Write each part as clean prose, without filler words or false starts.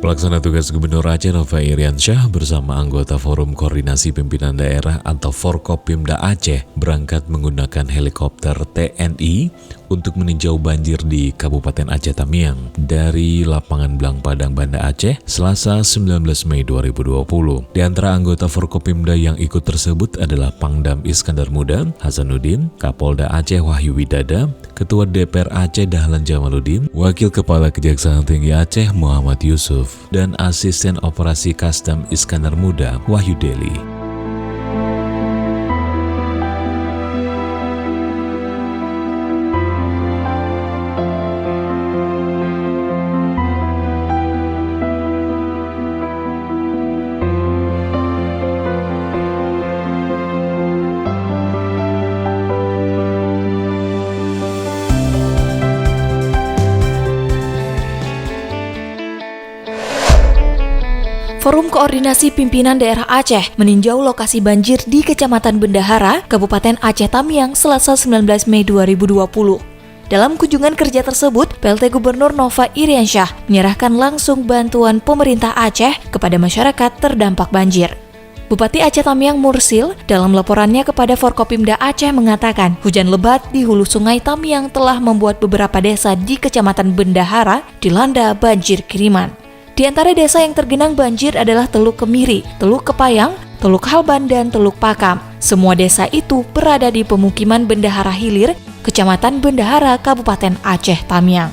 Pelaksana tugas Gubernur Aceh Nova Iriansyah bersama anggota Forum Koordinasi Pimpinan Daerah atau Forkopimda Aceh berangkat menggunakan helikopter TNI untuk meninjau banjir di Kabupaten Aceh Tamiang dari lapangan Blang Padang, Banda Aceh, Selasa 19 Mei 2020. Di antara anggota Forkopimda yang ikut tersebut adalah Pangdam Iskandar Muda Hasanuddin, Kapolda Aceh Wahyu Widada, Ketua DPR Aceh Dahlan Jamaluddin, Wakil Kepala Kejaksaan Tinggi Aceh Muhammad Yusuf, dan Asisten Operasi Kastam Iskandar Muda Wahyu Deli. Forum Koordinasi Pimpinan Daerah Aceh meninjau lokasi banjir di Kecamatan Bendahara, Kabupaten Aceh Tamiang, Selasa 19 Mei 2020. Dalam kunjungan kerja tersebut, PLT Gubernur Nova Iriansyah menyerahkan langsung bantuan pemerintah Aceh kepada masyarakat terdampak banjir. Bupati Aceh Tamiang Mursil dalam laporannya kepada Forkopimda Aceh mengatakan hujan lebat di hulu sungai Tamiang telah membuat beberapa desa di Kecamatan Bendahara dilanda banjir kiriman. Di antara desa yang tergenang banjir adalah Teluk Kemiri, Teluk Kepayang, Teluk Halban, dan Teluk Pakam. Semua desa itu berada di pemukiman Bendahara Hilir, Kecamatan Bendahara, Kabupaten Aceh Tamiang.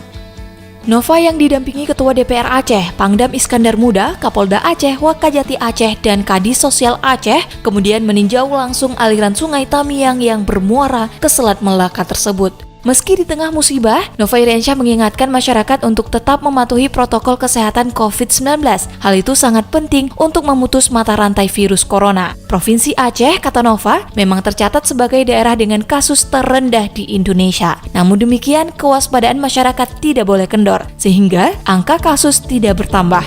Nova yang didampingi Ketua DPR Aceh, Pangdam Iskandar Muda, Kapolda Aceh, Wakajati Aceh, dan Kadis Sosial Aceh kemudian meninjau langsung aliran sungai Tamiang yang bermuara ke Selat Melaka tersebut. Meski di tengah musibah, Nova Iriansyah mengingatkan masyarakat untuk tetap mematuhi protokol kesehatan COVID-19. Hal itu sangat penting untuk memutus mata rantai virus corona. Provinsi Aceh, kata Nova, memang tercatat sebagai daerah dengan kasus terendah di Indonesia. Namun demikian, kewaspadaan masyarakat tidak boleh kendor, sehingga angka kasus tidak bertambah.